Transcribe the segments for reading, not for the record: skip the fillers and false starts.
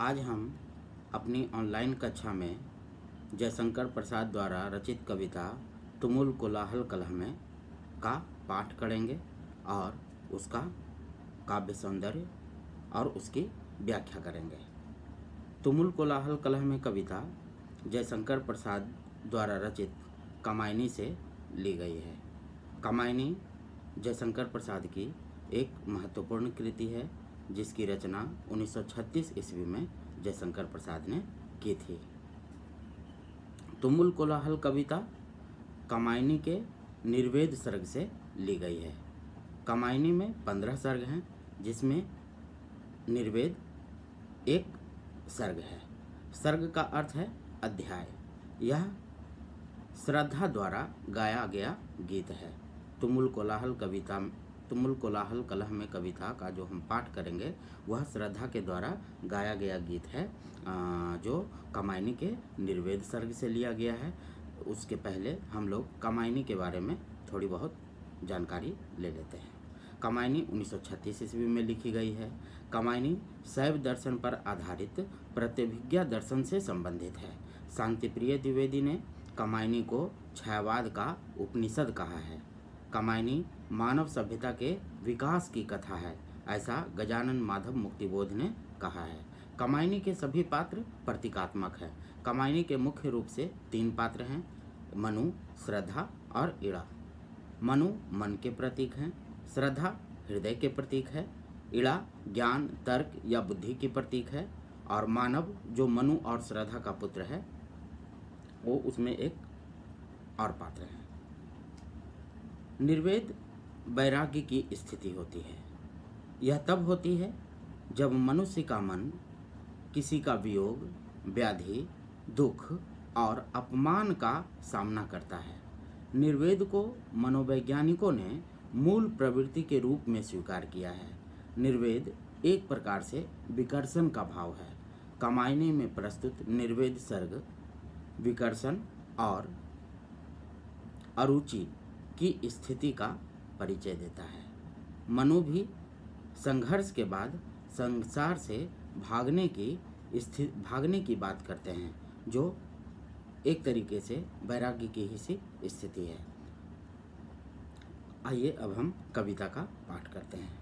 आज हम अपनी ऑनलाइन कक्षा में जयशंकर प्रसाद द्वारा रचित कविता तुमुल कोलाहल कलह में का पाठ करेंगे और उसका काव्य सौंदर्य और उसकी व्याख्या करेंगे। तुमुल कोलाहल कलह में कविता जयशंकर प्रसाद द्वारा रचित कामायनी से ली गई है। कामायनी जयशंकर प्रसाद की एक महत्वपूर्ण कृति है जिसकी रचना 1936 ईस्वी में जयशंकर प्रसाद ने की थी। तुमुल कोलाहल कविता कामायनी के निर्वेद सर्ग से ली गई है। कामायनी में 15 सर्ग हैं जिसमें निर्वेद एक सर्ग है। सर्ग का अर्थ है अध्याय। यह श्रद्धा द्वारा गाया गया गीत है। तुमुल कोलाहल कलह में कविता का जो हम पाठ करेंगे वह श्रद्धा के द्वारा गाया गया गीत है जो कामायनी के निर्वेद सर्ग से लिया गया है। उसके पहले हम लोग कामायनी के बारे में थोड़ी बहुत जानकारी ले लेते हैं। कामायनी 1936 ईस्वी में लिखी गई है। कामायनी शैव दर्शन पर आधारित प्रत्यभिज्ञा दर्शन से संबंधित है। शांतिप्रिय द्विवेदी ने कामायनी को छायावाद का उपनिषद कहा है। कामायनी मानव सभ्यता के विकास की कथा है, ऐसा गजानन माधव मुक्तिबोध ने कहा है। कामायनी के सभी पात्र प्रतीकात्मक है। कामायनी के मुख्य रूप से 3 पात्र हैं, मनु, श्रद्धा और इड़ा। मनु मन के प्रतीक हैं, श्रद्धा हृदय के प्रतीक है, इड़ा ज्ञान, तर्क या बुद्धि की प्रतीक है और मानव जो मनु और श्रद्धा का पुत्र है वो उसमें एक और पात्र है। निर्वेद वैराग्य की स्थिति होती है। यह तब होती है जब मनुष्य का मन किसी का वियोग, व्याधि, दुख और अपमान का सामना करता है। निर्वेद को मनोवैज्ञानिकों ने मूल प्रवृत्ति के रूप में स्वीकार किया है। निर्वेद एक प्रकार से विकर्षण का भाव है। कामायनी में प्रस्तुत निर्वेद सर्ग विकर्षण और अरुचि की स्थिति का परिचय देता है। मनु भी संघर्ष के बाद संसार से भागने की बात करते हैं जो एक तरीके से वैराग्य की ही सी स्थिति है। आइए अब हम कविता का पाठ करते हैं।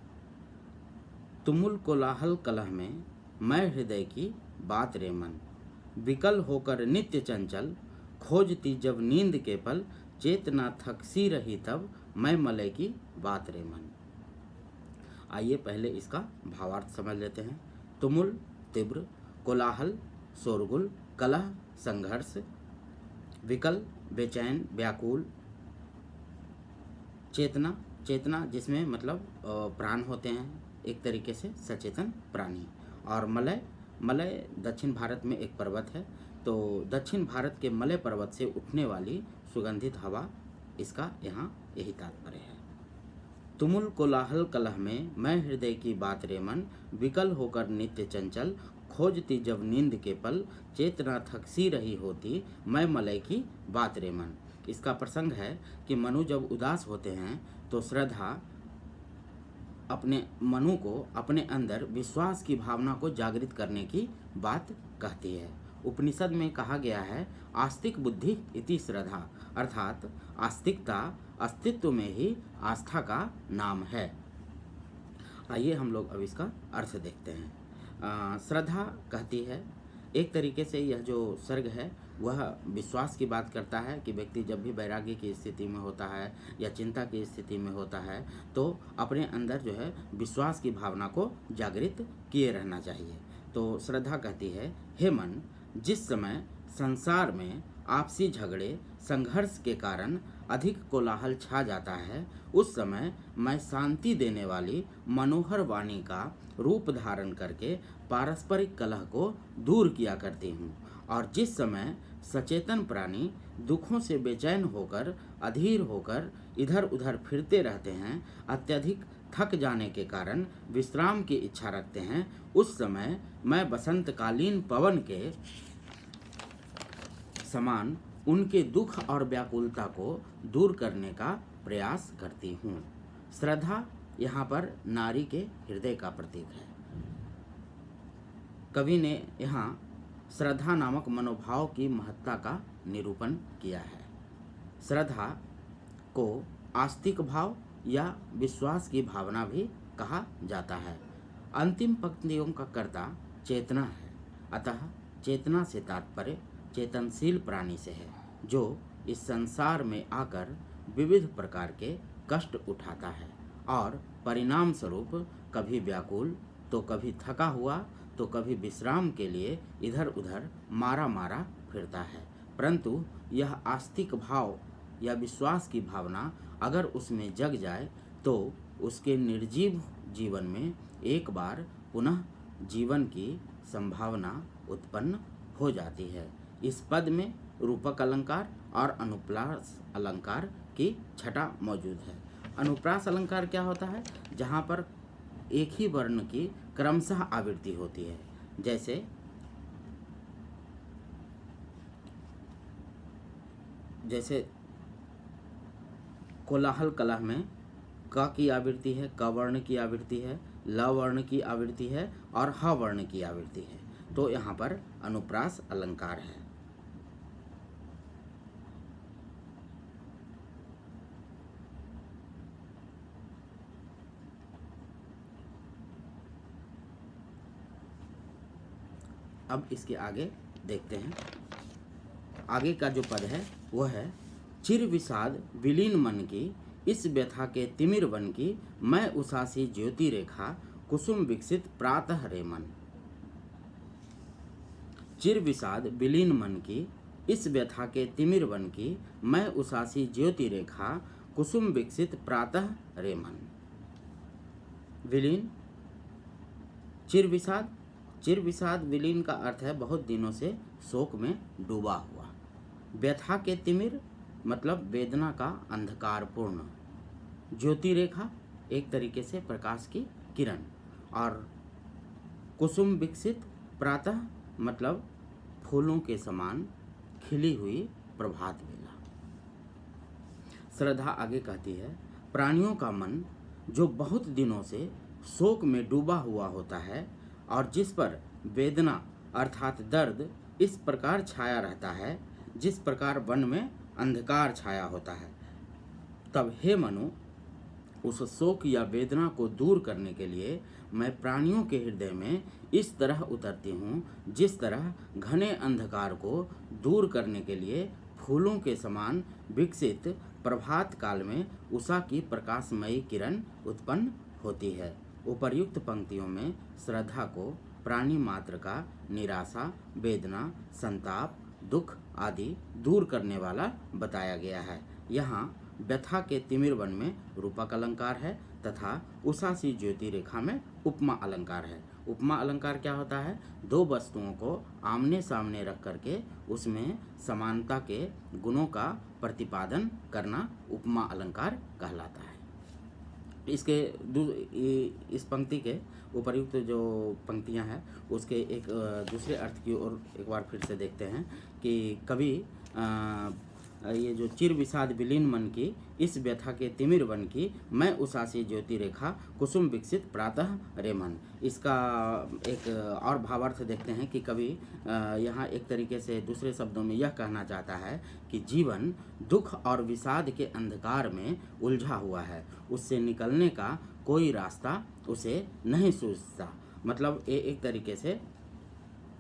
तुमुल कोलाहल कलह में मैं हृदय की बात रे मन, विकल होकर नित्य चंचल, खोजती जब नींद के पल, चेतना थकसी रही तब, मैं मलय की बात रे मन। आइए पहले इसका भावार्थ समझ लेते हैं। तुमुल तीव्र, कोलाहल शोरगुल, कलह संघर्ष, विकल बेचैन व्याकुल, चेतना जिसमें मतलब प्राण होते हैं, एक तरीके से सचेतन प्राणी, और मलय दक्षिण भारत में एक पर्वत है, तो दक्षिण भारत के मलय पर्वत से उठने वाली सुगंधित हवा, इसका यहाँ यही तात्पर्य है। तुमुल कोलाहल कलह में मैं हृदय की बात रे मन, विकल होकर नित्य चंचल, खोजती जब नींद के पल, चेतना थकसी रही होती, मैं मलय की बात रे मन। इसका प्रसंग है कि मनु जब उदास होते हैं तो श्रद्धा अपने मनु को अपने अंदर विश्वास की भावना को जागृत करने की बात कहती है। उपनिषद में कहा गया है आस्तिक बुद्धि इति श्रद्धा, अर्थात आस्तिकता अस्तित्व में ही आस्था का नाम है। आइए हम लोग अब इसका अर्थ देखते हैं। श्रद्धा कहती है, एक तरीके से यह जो सर्ग है वह विश्वास की बात करता है कि व्यक्ति जब भी वैराग्य की स्थिति में होता है या चिंता की स्थिति में होता है तो अपने अंदर जो है विश्वास की भावना को जागृत किए रहना चाहिए। तो श्रद्धा कहती है, हे मन, जिस समय संसार में आपसी झगड़े संघर्ष के कारण अधिक कोलाहल छा जाता है, उस समय मैं शांति देने वाली मनोहर वाणी का रूप धारण करके पारस्परिक कलह को दूर किया करती हूँ, और जिस समय सचेतन प्राणी दुखों से बेचैन होकर अधीर होकर इधर उधर फिरते रहते हैं, अत्यधिक थक जाने के कारण विश्राम की इच्छा रखते हैं, उस समय मैं बसंतकालीन पवन के समान उनके दुख और व्याकुलता को दूर करने का प्रयास करती हूँ। श्रद्धा यहाँ पर नारी के हृदय का प्रतीक है। कवि ने यहाँ श्रद्धा नामक मनोभाव की महत्ता का निरूपण किया है। श्रद्धा को आस्तिक भाव या विश्वास की भावना भी कहा जाता है। अंतिम पंक्तियों का कर्ता चेतना है, अतः चेतना से तात्पर्य चेतनशील प्राणी से है, जो इस संसार में आकर विविध प्रकार के कष्ट उठाता है और परिणाम स्वरूप कभी व्याकुल तो कभी थका हुआ तो कभी विश्राम के लिए इधर उधर मारा मारा फिरता है। परंतु यह आस्तिक भाव या विश्वास की भावना अगर उसमें जग जाए तो उसके निर्जीव जीवन में एक बार पुनः जीवन की संभावना उत्पन्न हो जाती है। इस पद में रूपक अलंकार और अनुप्रास अलंकार की छटा मौजूद है। अनुप्रास अलंकार क्या होता है? जहाँ पर एक ही वर्ण की क्रमशः आवृत्ति होती है। जैसे कोलाहल कलह में क की आवृत्ति है, क वर्ण की आवृत्ति है, ल वर्ण की आवृत्ति है और ह वर्ण की आवृत्ति है। तो यहाँ पर अनुप्रास अलंकार है। अब इसके आगे देखते हैं। आगे का जो पद है वो है, चिर विषाद विलीन मन की इस व्यथा के तिमिर वन की, मैं उषासी ज्योति रेखा कुसुम विकसित प्रातः रे मन। चिर विषाद विलीन मन की इस व्यथा के तिमिर वन की, मैं उषासी ज्योति रेखा कुसुम विकसित प्रातः रे मन। विलीन, चिर विषाद विलीन का अर्थ है बहुत दिनों से शोक में डूबा हुआ। व्यथा के तिमिर मतलब वेदना का अंधकारपूर्ण। ज्योति रेखा एक तरीके से प्रकाश की किरण। और कुसुम विकसित प्रातः मतलब फूलों के समान खिली हुई प्रभात बेला। श्रद्धा आगे कहती है, प्राणियों का मन जो बहुत दिनों से शोक में डूबा हुआ होता है और जिस पर वेदना अर्थात दर्द इस प्रकार छाया रहता है जिस प्रकार वन में अंधकार छाया होता है, तब हे मनु, उस शोक या वेदना को दूर करने के लिए मैं प्राणियों के हृदय में इस तरह उतरती हूँ जिस तरह घने अंधकार को दूर करने के लिए फूलों के समान विकसित प्रभात काल में उषा की प्रकाशमयी किरण उत्पन्न होती है। उपर्युक्त पंक्तियों में श्रद्धा को प्राणी मात्र का निराशा, वेदना, संताप, दुख आदि दूर करने वाला बताया गया है। यहाँ व्यथा के तिमिर वन में रूपक अलंकार है तथा उषासी ज्योति रेखा में उपमा अलंकार है। उपमा अलंकार क्या होता है? दो वस्तुओं को आमने सामने रख करके उसमें समानता के गुणों का प्रतिपादन करना उपमा अलंकार कहलाता है। इसके इस पंक्ति के उपर्युक्त जो पंक्तियां हैं उसके एक दूसरे अर्थ की ओर एक बार फिर से देखते हैं कि कवि ये जो चिर विषाद विलीन मन की इस व्यथा के तिमिर वन की, मैं उषासी ज्योति रेखा कुसुम विकसित प्रातः रे मन, इसका एक और भावार्थ देखते हैं कि कवि यहाँ एक तरीके से दूसरे शब्दों में यह कहना चाहता है कि जीवन दुख और विषाद के अंधकार में उलझा हुआ है, उससे निकलने का कोई रास्ता उसे नहीं सूझता। मतलब ये एक तरीके से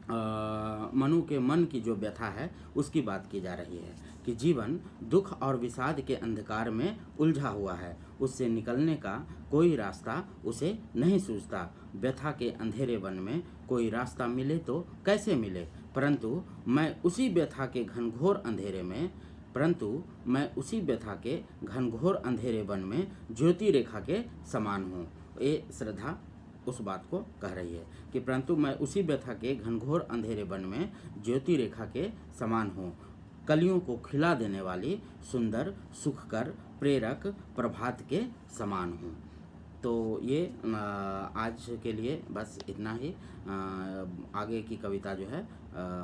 मनु के मन की जो व्यथा है उसकी बात की जा रही है कि जीवन दुख और विषाद के अंधकार में उलझा हुआ है, उससे निकलने का कोई रास्ता उसे नहीं सूझता। व्यथा के अंधेरे वन में कोई रास्ता मिले तो कैसे मिले, परंतु मैं उसी व्यथा के घनघोर अंधेरे वन में ज्योति रेखा के समान हूँ। ये श्रद्धा उस बात को कह रही है कि परंतु मैं उसी व्यथा के घनघोर अंधेरे वन में ज्योति रेखा के समान हूँ, कलियों को खिला देने वाली सुंदर सुखकर प्रेरक प्रभात के समान हूँ। तो ये आज के लिए बस इतना ही। आगे की कविता जो है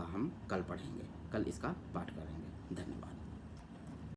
हम कल पढ़ेंगे, कल इसका पाठ करेंगे। धन्यवाद।